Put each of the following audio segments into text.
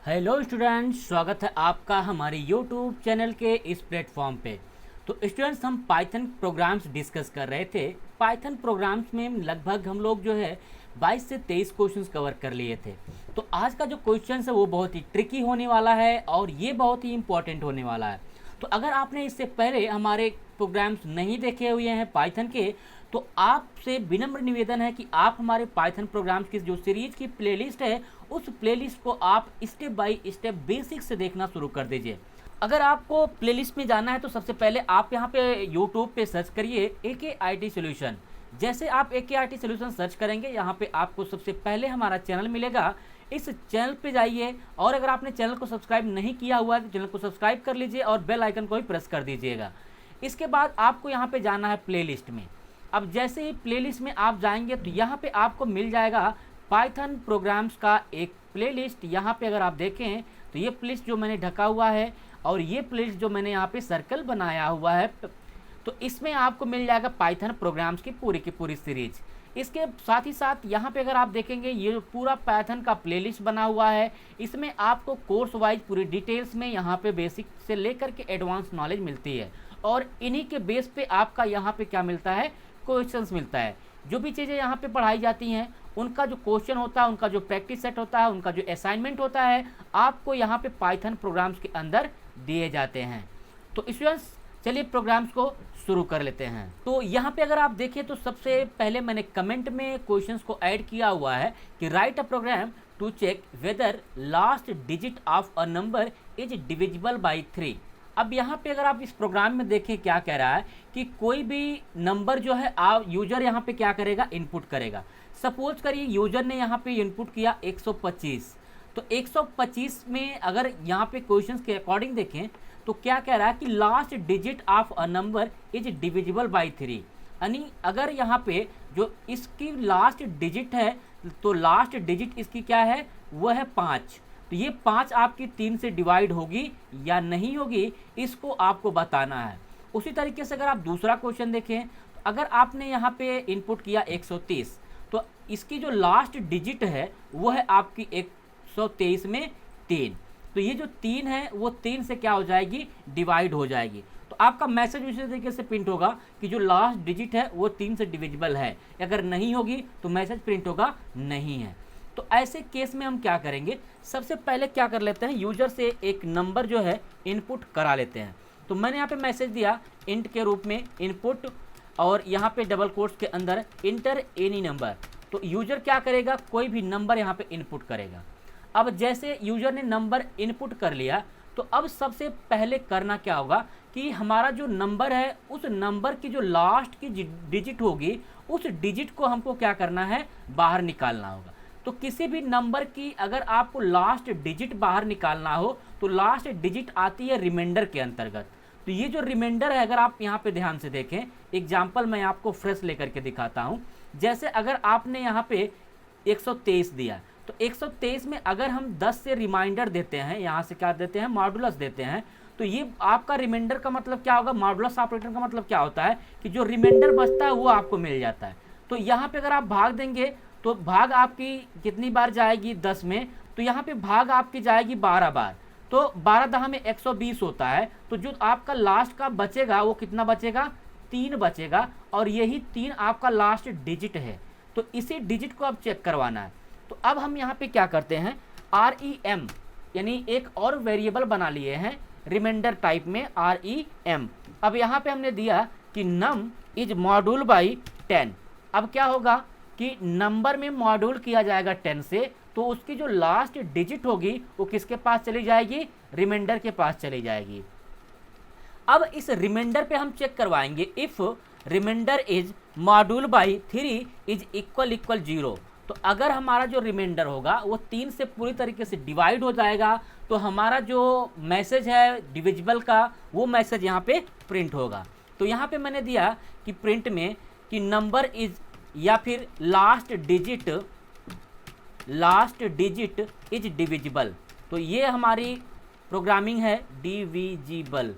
Hello students, स्वागत है आपका हमारे यूट्यूब चैनल के इस प्लेटफॉर्म पे। तो स्टूडेंट्स, हम पाइथन प्रोग्राम्स डिस्कस कर रहे थे। पाइथन प्रोग्राम्स में लगभग हम लोग जो है 22 से 23 क्वेश्चंस कवर कर लिए थे। तो आज का जो क्वेश्चन है वो बहुत ही ट्रिकी होने वाला है और ये बहुत ही इंपॉर्टेंट होने वाला है। तो अगर आपने इससे पहले हमारे प्रोग्राम्स नहीं देखे हुए हैं पाइथन के, तो आपसे विनम्र निवेदन है कि आप हमारे पाइथन प्रोग्राम्स की जो सीरीज की प्लेलिस्ट है उस प्लेलिस्ट को आप स्टेप बाय स्टेप बेसिक से देखना शुरू कर दीजिए। अगर आपको प्लेलिस्ट में जाना है तो सबसे पहले आप यहाँ पे यूट्यूब पे सर्च करिए AKIT सॉल्यूशन। जैसे आप AKIT सॉल्यूशन सर्च करेंगे, यहाँ पे आपको सबसे पहले हमारा चैनल मिलेगा। इस चैनल पे जाइए और अगर आपने चैनल को सब्सक्राइब नहीं किया हुआ है तो चैनल को सब्सक्राइब कर लीजिए और बेल आइकन को भी प्रेस कर दीजिएगा। इसके बाद आपको यहाँ पे जाना है प्लेलिस्ट में। अब जैसे ही प्लेलिस्ट में आप जाएंगे तो यहाँ पे आपको मिल जाएगा पाइथन प्रोग्राम्स का एक प्लेलिस्ट। यहाँ पे अगर आप देखें तो ये प्लेलिस्ट जो मैंने ढका हुआ है और ये प्लेलिस्ट जो मैंने यहाँ पे सर्कल बनाया हुआ है, तो इसमें आपको मिल जाएगा पाइथन प्रोग्राम्स की पूरी सीरीज। इसके साथ ही साथ यहाँ पे अगर आप देखेंगे ये पूरा पाइथन का प्लेलिस्ट बना हुआ है। इसमें आपको कोर्स वाइज पूरी डिटेल्स में यहाँ पे बेसिक से लेकर के एडवांस नॉलेज मिलती है और इन्हीं के बेस पे आपका यहाँ पे क्या मिलता है, क्वेश्चंस मिलता है। जो भी चीज़ें यहाँ पे पढ़ाई जाती हैं उनका जो क्वेश्चन होता है, उनका जो प्रैक्टिस सेट होता है, उनका जो असाइनमेंट होता है, आपको यहाँ पे पाइथन प्रोग्राम्स के अंदर दिए जाते हैं। तो स्टूडेंट्स, चलिए प्रोग्राम्स को शुरू कर लेते हैं। तो यहाँ पे अगर आप देखें तो सबसे पहले मैंने कमेंट में क्वेश्चंस को ऐड किया हुआ है कि write a program to check whether last digit of a number is divisible by 3। अब यहाँ पे अगर आप इस प्रोग्राम में देखें क्या कह रहा है कि कोई भी नंबर जो है आप यूजर यहाँ पे क्या करेगा, इनपुट करेगा। सपोज करिए यूजर ने यहाँ पे इनपुट किया 125। तो 125 में अगर यहाँ पे क्वेश्चंस के अकॉर्डिंग देखें तो क्या कह रहा है कि last digit of a number is divisible by 3। यानी अगर यहाँ पे जो इसकी लास्ट डिजिट है तो लास्ट डिजिट इसकी क्या है, वो है 5। तो ये 5 आपकी 3 से डिवाइड होगी या नहीं होगी, इसको आपको बताना है। उसी तरीके से अगर आप दूसरा क्वेश्चन देखें तो अगर आपने यहाँ पे इनपुट किया 130, तो इसकी जो लास्ट डिजिट है वो है आपकी 123 में 3। तो ये जो 3 है वो 3 से क्या हो जाएगी, डिवाइड हो जाएगी। तो आपका मैसेज उसी तरीके से प्रिंट होगा कि जो लास्ट डिजिट है वो 3 से डिविजिबल है। अगर नहीं होगी तो मैसेज प्रिंट होगा नहीं है। तो ऐसे केस में हम क्या करेंगे, सबसे पहले क्या कर लेते हैं, यूजर से एक नंबर जो है इनपुट करा लेते हैं। तो मैंने यहाँ पे मैसेज दिया इंट के रूप में इनपुट और यहाँ पे डबल कोट्स के अंदर इंटर एनी नंबर। तो यूजर क्या करेगा, कोई भी नंबर यहाँ पे इनपुट करेगा। अब जैसे यूजर ने नंबर इनपुट कर लिया तो अब सबसे पहले करना क्या होगा कि हमारा जो नंबर है उस नंबर की जो लास्ट की डिजिट होगी उस डिजिट को हमको क्या करना है, बाहर निकालना होगा। तो किसी भी नंबर की अगर आपको लास्ट डिजिट बाहर निकालना हो तो लास्ट डिजिट आती है रिमाइंडर के अंतर्गत। तो ये जो रिमाइंडर है, अगर आप यहाँ पे ध्यान से देखें, एग्जाम्पल मैं आपको फ्रेश लेकर के दिखाता हूँ। जैसे अगर आपने यहाँ पे 123 दिया तो 123 में अगर हम 10 से रिमाइंडर देते हैं, यहाँ से क्या देते हैं, मॉडुलस देते हैं, तो ये आपका रिमाइंडर का मतलब क्या होगा, मॉडुलस ऑपरेटर का मतलब क्या होता है कि जो रिमाइंडर बचता है वो आपको मिल जाता है। तो यहाँ पे अगर आप भाग देंगे तो भाग आपकी कितनी बार जाएगी, 10 में, तो यहाँ पे भाग आपकी जाएगी 12 बार। तो 12 दहा में 120 होता है। तो जो आपका लास्ट का बचेगा वो कितना बचेगा, 3 बचेगा और यही 3 आपका लास्ट डिजिट है। तो इसी डिजिट को अब चेक करवाना है। तो अब हम यहाँ पे क्या करते हैं, REM यानी एक और वेरिएबल बना लिए हैं रिमाइंडर टाइप में, REM। अब यहाँ पे हमने दिया कि नम इज मॉड्यूल बाई 10। अब क्या होगा कि नंबर में मॉड्यूल किया जाएगा 10 से, तो उसकी जो लास्ट डिजिट होगी वो किसके पास चली जाएगी, रिमाइंडर के पास चली जाएगी। अब इस रिमाइंडर पे हम चेक करवाएंगे if reminder is module by 3 is equal 0। तो अगर हमारा जो रिमाइंडर होगा वो 3 से पूरी तरीके से डिवाइड हो जाएगा तो हमारा जो मैसेज है डिविजिबल का वो मैसेज यहाँ पे प्रिंट होगा। तो यहाँ पे मैंने दिया कि प्रिंट में कि नंबर इज या फिर लास्ट डिजिट इज डिविजिबल। तो ये हमारी प्रोग्रामिंग है डिविजिबल।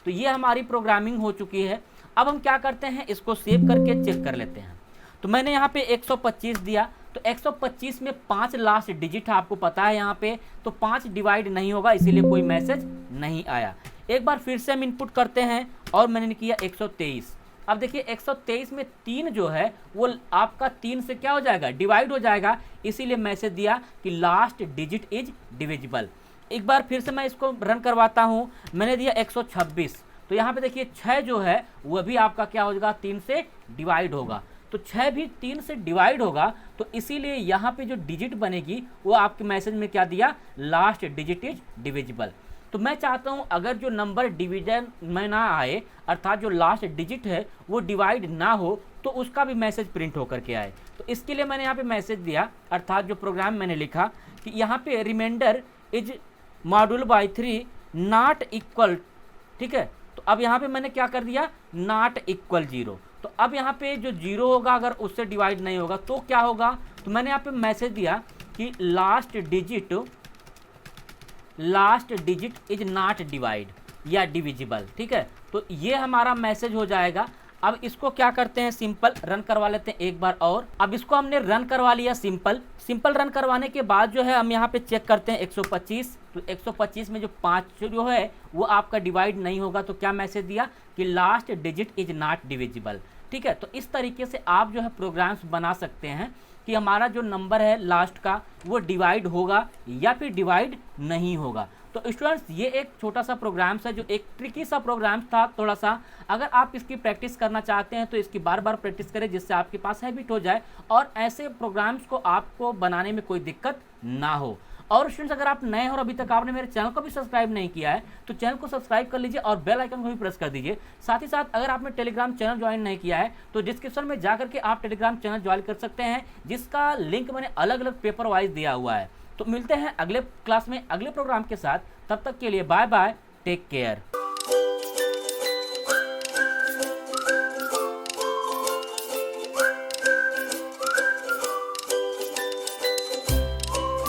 तो ये हमारी प्रोग्रामिंग हो चुकी है। अब हम क्या करते हैं, इसको सेव करके चेक कर लेते हैं। तो मैंने यहाँ पे 125 दिया, तो 125 में 5 लास्ट डिजिट है, आपको पता है यहाँ पे, तो 5 डिवाइड नहीं होगा, इसीलिए कोई मैसेज नहीं आया। एक बार फिर से हम इनपुट करते हैं और मैंने किया 123। अब देखिए 123 में 3 जो है वो आपका 3 से क्या हो जाएगा, डिवाइड हो जाएगा, इसीलिए मैसेज दिया कि लास्ट डिजिट इज डिविजिबल। एक बार फिर से मैं इसको रन करवाता हूँ, मैंने दिया 126, तो यहाँ पे देखिए 6 जो है वह भी आपका क्या होगा, 3 से डिवाइड होगा, तो 6 भी 3 से डिवाइड होगा, तो इसीलिए यहाँ पे जो डिजिट बनेगी वो आपके मैसेज में क्या दिया, लास्ट डिजिट इज डिविजिबल। तो मैं चाहता हूँ अगर जो नंबर डिवीजन में ना आए, अर्थात जो लास्ट डिजिट है वो डिवाइड ना हो, तो उसका भी मैसेज प्रिंट होकर के आए। तो इसके लिए मैंने यहाँ पे मैसेज दिया, अर्थात जो प्रोग्राम मैंने लिखा कि यहाँ पे reminder is module by 3 not equal, ठीक है। तो अब यहाँ पे मैंने क्या कर दिया, नॉट इक्वल 0। तो अब यहाँ पे जो 0 होगा अगर उससे डिवाइड नहीं होगा तो क्या होगा, तो मैंने यहाँ पे मैसेज दिया कि last digit is not divide या डिविजिबल, ठीक है। तो ये हमारा मैसेज हो जाएगा। अब इसको क्या करते हैं, सिंपल रन करवा लेते हैं एक बार और। अब इसको हमने रन करवा लिया सिंपल रन करवाने के बाद जो है हम यहाँ पे चेक करते हैं 125। तो 125 में जो 5 जो है वो आपका डिवाइड नहीं होगा, तो क्या मैसेज दिया कि last digit is not divisible, ठीक है। तो इस तरीके से आप जो है प्रोग्राम्स बना सकते हैं कि हमारा जो नंबर है लास्ट का वो डिवाइड होगा या फिर डिवाइड नहीं होगा। तो स्टूडेंट्स ये एक छोटा सा प्रोग्राम्स है, जो एक ट्रिकी सा प्रोग्राम था थोड़ा सा। अगर आप इसकी प्रैक्टिस करना चाहते हैं तो इसकी बार बार प्रैक्टिस करें, जिससे आपके पास हैबिट हो जाए और ऐसे प्रोग्राम्स को आपको बनाने में कोई दिक्कत ना हो। और स्टूडेंट्स अगर आप नए हो और अभी तक आपने मेरे चैनल को भी सब्सक्राइब नहीं किया है तो चैनल को सब्सक्राइब कर लीजिए और बेल आइकन को भी प्रेस कर दीजिए। साथ ही साथ अगर आपने टेलीग्राम चैनल ज्वाइन नहीं किया है तो डिस्क्रिप्शन में जाकर के आप टेलीग्राम चैनल ज्वाइन कर सकते हैं, जिसका लिंक मैंने अलग अलग पेपर वाइज दिया हुआ है। तो मिलते हैं अगले क्लास में अगले प्रोग्राम के साथ, तब तक के लिए बाय बाय, टेक केयर।